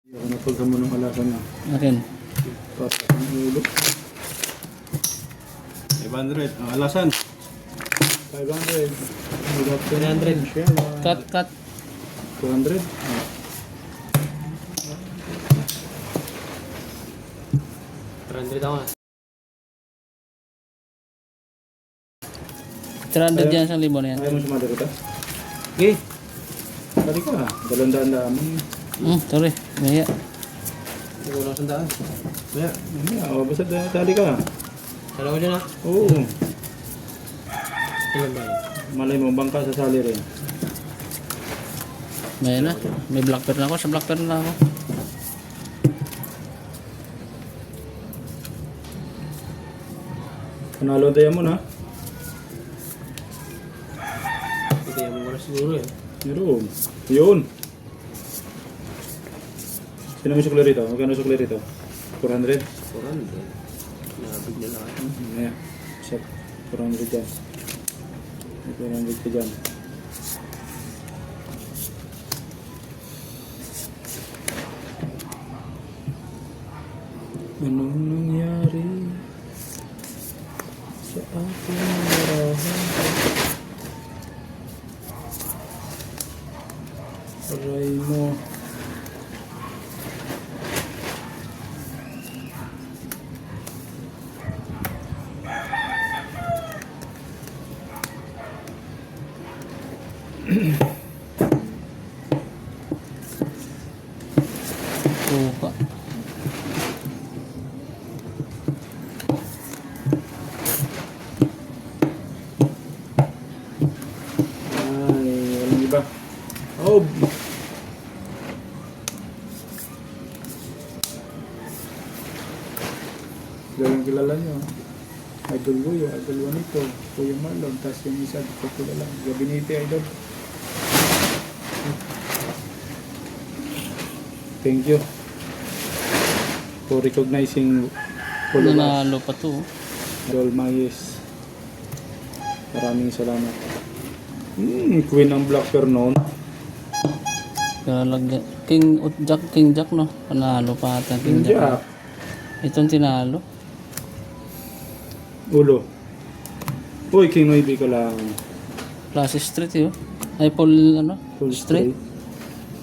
Ako na pagkamo ng alasan na. Akin. Pasok ang ulo. 500. Ang alasan. 500. 300 siya. Cut. 200. 300 ako. 300 yan, 1,000 na yan. Ayaw mo sumali kita? Okay. Sali ka. 200 mo. Sorry. Maya. Hindi ko lang sandaan. Maya. Basta sali ka. Sala ko dyan ha. Oo. Ilan ba yun? Malay mo, bangka sa sali rin. Maya na. May black pair na ako. Sa black pair na ako. Panalo tayo mo na. Ito yung muna siguro eh. Meron. Yun. Sino mo sukli rito? Magkano sukli rito? 400? 400. Nabig na lang. Ayan. Set. 400 dyan. 400 ka dyan. Anong nangyari sa ating marahan? Aray mo. Puka. Ay, walang iba. Oh! Kilala nyo. Idol Guyo, Idol Juanito, Kuya Marlon, tapos yung isa, di ko kilala. Gabinete Idol. Thank you for recognizing followers. Nanalo pa to. Idol Mayes. Maraming salamat. Queen ang Black Pearl noon. Kalagyan. King Jack no. Panalo pa ata King Jack. Jack. Itong tinalo. Ulo. Uy, King Noy ka lang. Classic Street yun. Ay, Full Full Street.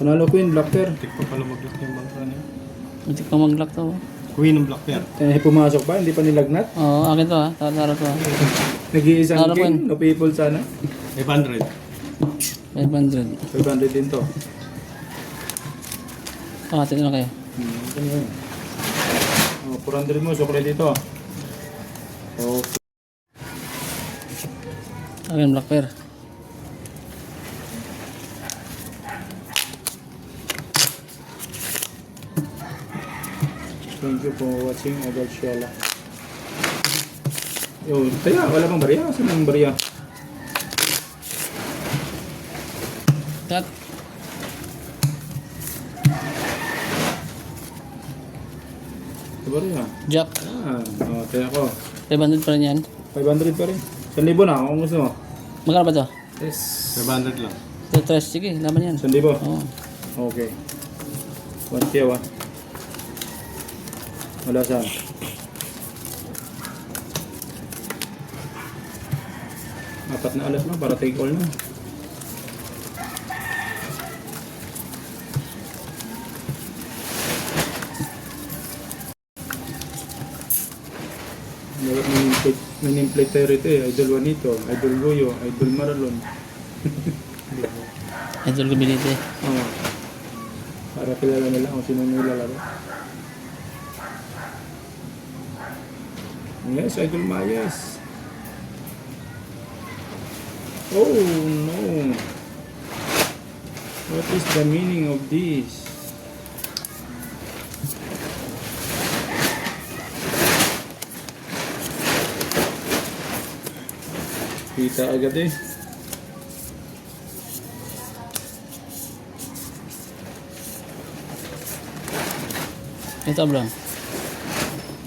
Panalo Queen, Black Pearl. Tik pa pala mag-lock yung bangka niya. Hindi ka mag-lock to. Queen ng Black Bear. Pumasok ba? Hindi pa nilagnat? Oo, akin to ha. Tara to ha. Nag-iisang Ano po king, yun? no people sana. 500. 500. 500 din to. Tingnan na kayo. Ano yun? 400 mo, sukli dito. Okay. Akin black pair. Thank you for watching Idol Sheila. Yun, kaya wala bang barya? Saan ang barya? Cut. Sa barya. Jack. Kaya ko. 500 pa rin yan. 500 pa rin. 1,000 na kung gusto mo. Magkano ba to? Yes. 500 lang. Ito, tres. Sige, laban yan. 1,000? Oo. Okay. 1K ah. Wala saan. Apat na alas na para take all na. Nanimplate tayo rito eh. Idol Juanito, Idol Guyo, Idol Marlon. Idol ko biniti. Oo. Para kilala nila kung sino nilalaro. Yes, Idol Mayes. Oh no. What is the meaning of this? Kita agad eh. Ito, bro.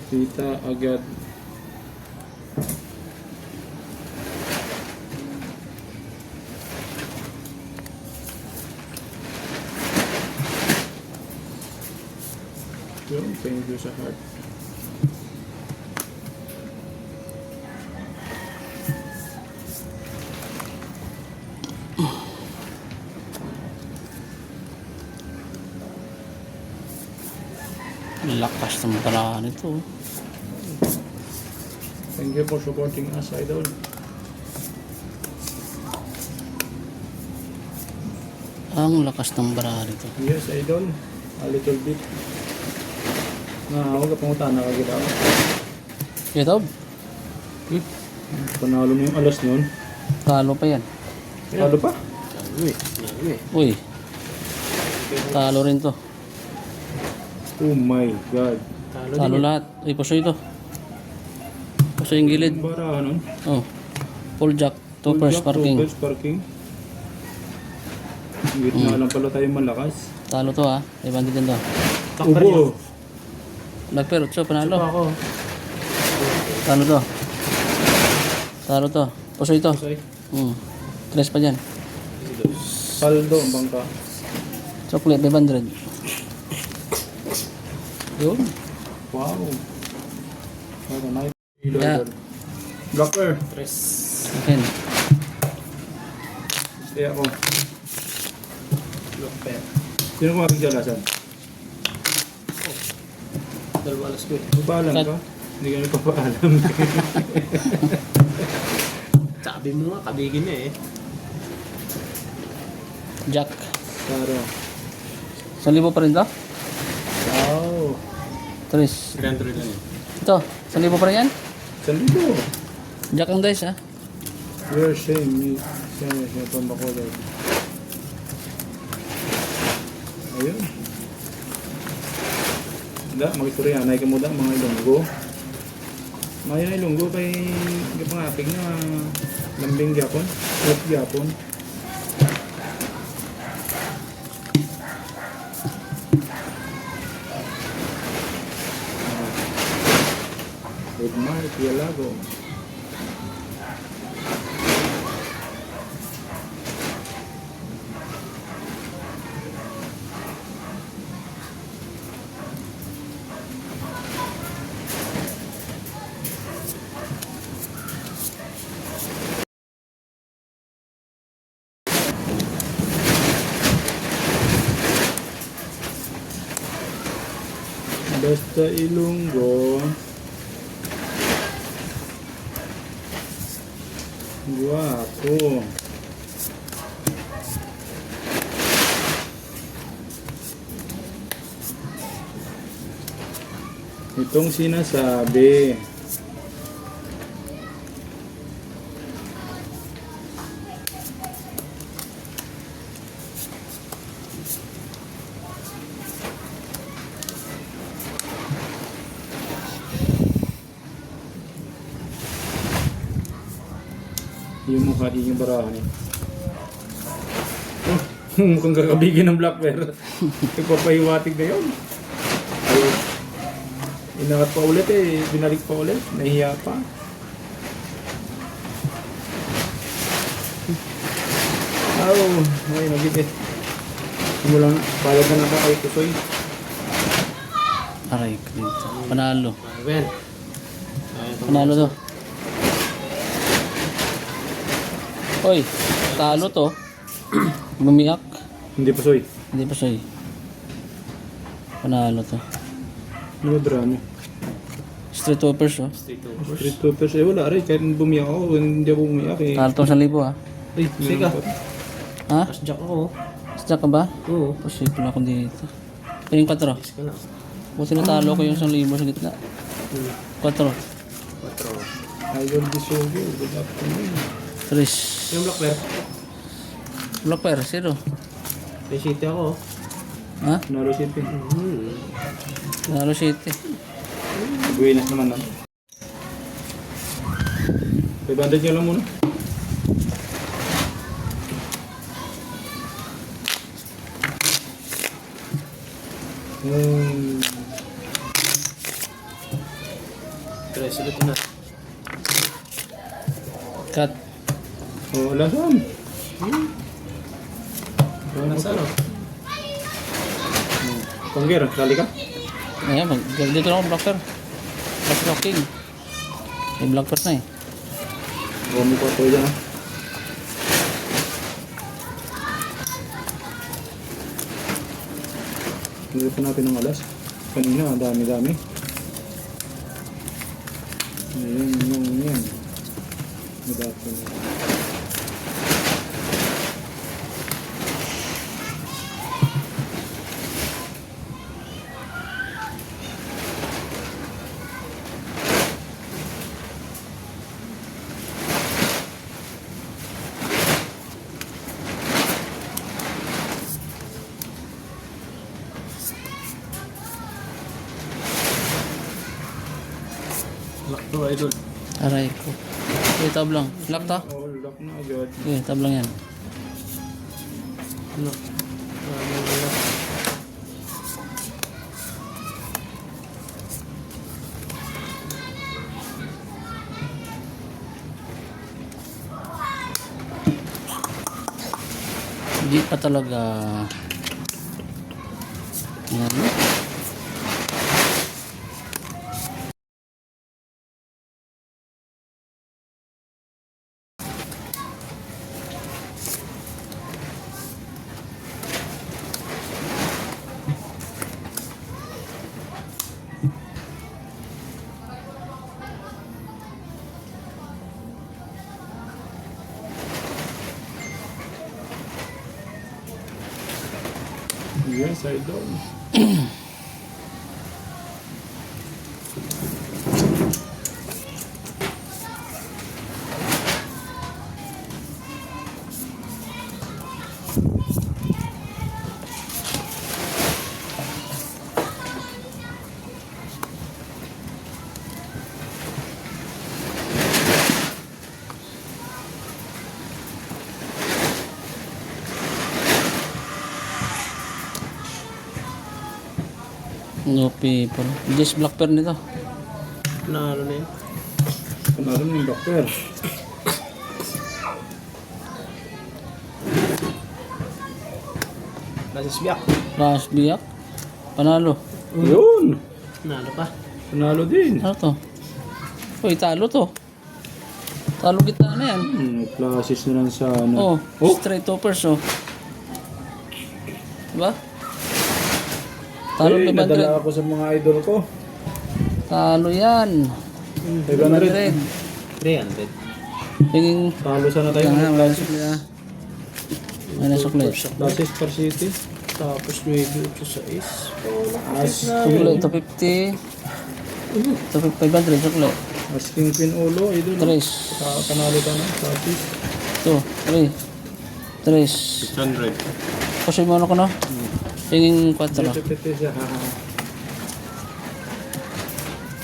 Kita agad. Yun, thank you sa heart. Lakas ng paraan ito. Thank you for supporting us, idol. Ang lakas ng paraan ito. Yes, idol. A little bit. Huwag ka pangutan na kagita ako. Ito, Panalo na yung alas nun. talo pa yan. Talo pa? Uy, talo rin to. Oh my God. Talo lahat. Uy, puso ito. Puso yung gilid. Ang barahan nun. Oh, full jack. Two first parking. First parking. Gitna lang pala tayo malakas. Talo to ha. May bandit din to. Ubo. Nagper, utso, panalo. Ako. Talo to. Talo to. Puso ito. Sorry. Tres pa dyan. Saldo ang bangka. Chocolate, 500. Yun. Wow. Ano na Yeah. Blocker. Tres. Akin. Stay ako. Block pair. Sino ko aking jalasan? Dalawa alas ko. Magpaalam Cut. ka? Hindi ka nagpapaalam. Sabi mo nga, kabigin na eh. Jack. Claro. 1,000 pa rin to? Wow. Tres. 300 lang yun. Ito, 1,000 pa rin yan? Saan dito? Jack ang dice ha. You're shame. Siya pamakulay. Ayun. Hindi, mag-istorya. Naik mo da, mga ilonggo. Mga ilonggo kay pangapig na lambing gyapon. Left gyapon. Good Mark, Yalago. Basta Ilonggo. Guwapo. Itong sinasabi. Yung mukha din yung barahan eh. Mukhang kakabigin ng black bear. Ipapahiwatig na yun. Ayun. Inangat pa ulit eh. Binalik pa ulit. Nahiya pa. Ay, nagigit. Simulang bayad na lang kay Kusoy. Aray ko dito. Panalo. Ben. Panalo to. Hoy, talo to. Bumiyak. Hindi pa soy. Hindi pa siya eh. Panalo to. Ano drama? Street Whoppers oh. Street Toppers. Eh wala rin. Kahit bumiyak ako. Hindi ako bumiyak eh. Talo to 1,000 ha. Ay, Sika. Ha? As jack ako. Sadya ka ba? Oo. Posible ako dito. Ito yung 4. Sika na. Buti natalo ko yung 1,000 sa gitna. 4. 4. Idol Disugo. Good afternoon. 3. Yung block pair. Block pair, 0. May city ako. Ha? Naro City. Nalo City. Buenas naman lang. 500 nyo lang muna. Tres ulit na. Cut. Oh, lasan. Nasa ano? Pangger, sali ka? Ayan, dito na ako blocker. Black blocking. May blockers na eh. Bumi pa ito dyan, ha? Hindi pa natin ng alas. Kanina, ang dami-dami. Yan. Madami na. Lock to, idol. Aray ko. Okay, tablang. Lock ta? Oh, lock na agad. Okay, tablang yan. Ano? Hindi pa talaga. Yan. Yes, idol. No people. Just black pair nito. Ano na yun? Panalo ng doctor. Nasa siyak. Rush biyak. Panalo. Yun! Nalo pa. Panalo din. Ano to? Uy, talo to. Talo gitna na yan. Classes na lang sa Oh, ano. straight toppers oh. Diba? Talo Eh, 500. nadala ako sa mga idol ko. Talo yan. 500. 300. Tingin. Talo sana tayo. Yan nga, may sukli ah. May nasukli. Classes per city. Tapos 986. Sukli, 250. 500 sukli. Asking pin ulo, idol. 3. Panalo ka na. Classes. 2, 3. 3. 600. Kasi mo ano ko no? Tingin 4. Pipiti siya.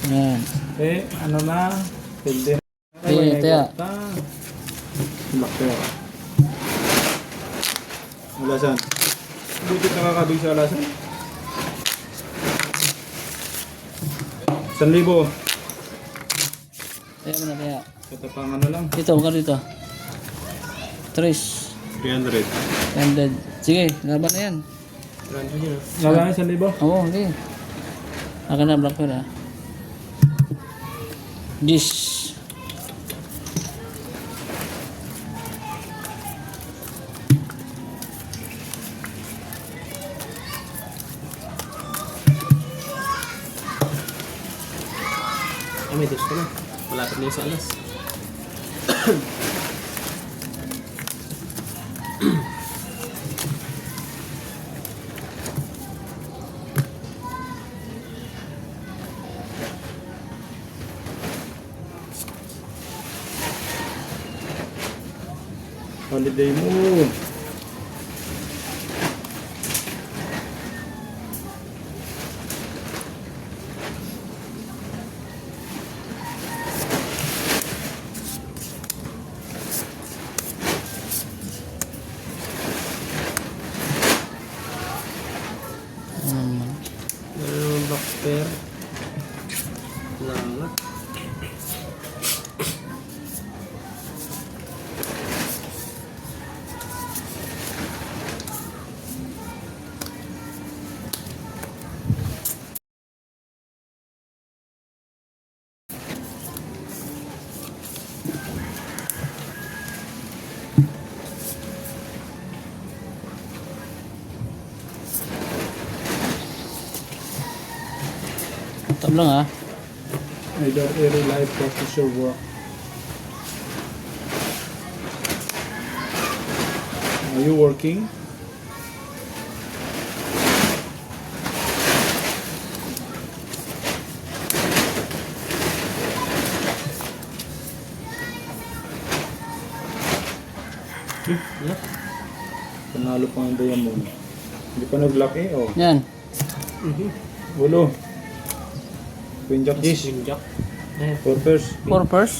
Yan. Eh, ano na? Pwede na. Eh, taya. Doctor. Alasan. Buti nakakabig sa alasan. 1,000. Taya mo na taya. Katapangan na lang. Dito, magkano dito? 3. 300. 100. Sige, laban na yan. 300 yun ah. Wala na 1,000. Oo, okay. Akin na black pair ah. This. May dos ka na. Malapit na yung sa alas. Holiday mo. Meron naman black pair. Wala nga. Stop lang ha. Either Aero Live practice your work. Are you working? Yeah. Panalo pa ang diamond. Hindi pa nag-lock eh. Oh. Yan. Ulo. Queen Jack Ace. Queen Jack. Ayan. Four pairs. 4 pairs.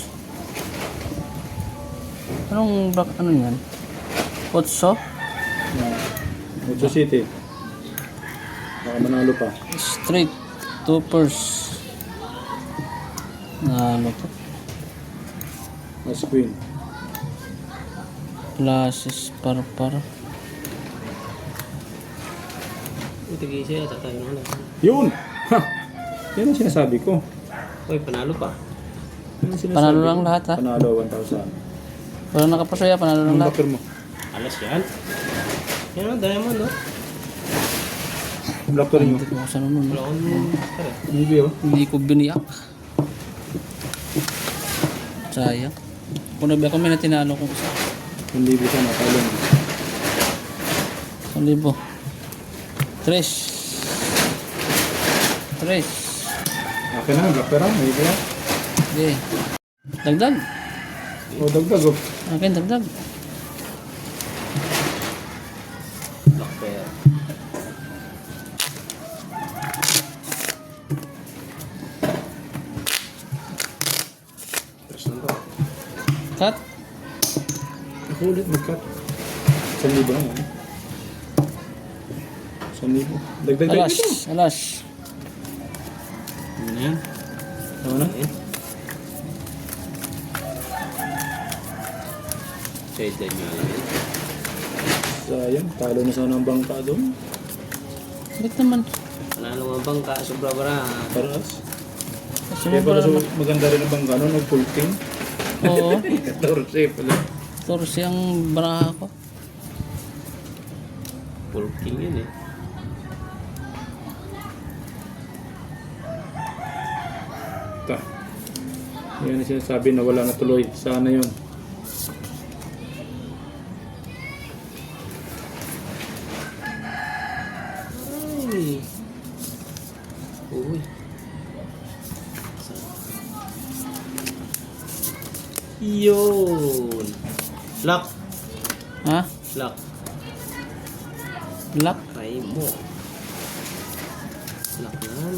Anong back, ano yan? Otso? Mucho City. Baka manalo pa. Straight. 2 pairs. Nalo po. Mas Queen. Classes par. Ito gisa yata tayo naman. Yun! Ha! Yan ang sinasabi ko. Uy, panalo pa. Yan ang sinasabi Panalo ko. lang lahat, ha? Panalo 1,000. Wala nakapasaya, panalo lang Ang lahat. backer mo. Alas yan. Yan ang diamond, no? Black rin mo. Hindi ko kasi ano nun. Wala akong pare. Maybe oh. Hindi ko biniyak. Sayang. Kung nabiyak ko, may natinalo kong isa. Hindi bisa na. Talon. 1,000. 3. Akin na. Black pera. Maybe ah. Okay. Dagdag. O dagdag oh. Akin, dagdag. Black pair. Tres lang to. Cut. Ako ulit mag-cut. 1,000 lang yan. 1,000. Dagdag tayo Alas. dito. Alas. Ano na yan? Tama na? Ayan. Shade din nga lang yan. Sayang. Talo na sana ang bangka doon. Ba't naman? Panalo mga bangka, sobra bara. Paras. Kasi Kaya mo pala pala so, maganda rin ang bangka no? Nag-pulting. Oo. Torse pala. Torsi ang baraha ko. Full king yun eh. Ta. Yan ang sinasabi na wala na tuloy. Sana yun. Ay. Uy. Yun. Lock. Ha? Lock. Black? Try mo. Lock na.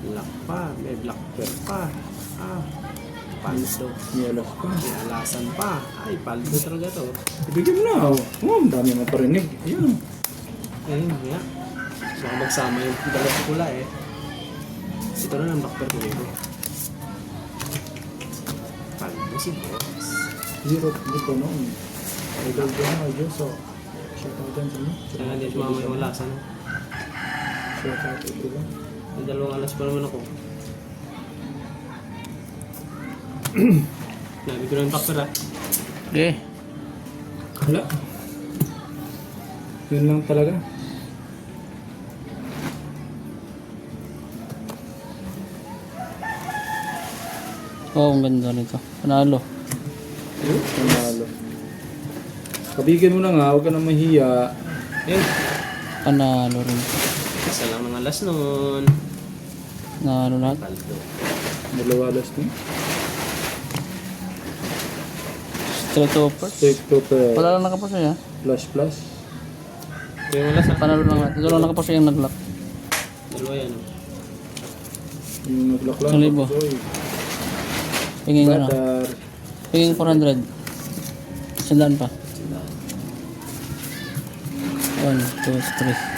Lock pa. May black pair pa. Ah. Paldo. May alas pa. May alasan pa. Ay, paldo talaga to. Ibigay mo na. Oh, ang dami mo parinig. Ayan. Ayun, nga. So, magsama yung dalawang pula eh. Ito na lang black pair ko dito. Paldo si boss. Zero. Hindi ko noon. Idol ko na. Idol. So, shout out dyan sa inyo. Kaya nga din sumama yung alasan. Shout out ito lang. May dalawang alas pa naman ako. Nabi ko na yung black pair ah. Okay. Wala. Yun lang talaga. Oo, ang ganda nito. Panalo. Panalo. Kabigyan mo na nga. Huwag ka na mahiya. Ayun. Panalo rin. Isa lang ng alas nun. Nalo lahat. Paldo. Dalawa alas na. Straight over. Take to Wala lang nakapasaya. plus plus. Ito yung alas ah. Panalo lang lahat. Ito lang nakapasaya yung nag-lock. Dalawa yan. Yung nag-lock lang. 1,000. Sorry. Pingin ka na. Butter. Pingin 400. Sandaan pa. 1, 2, 3.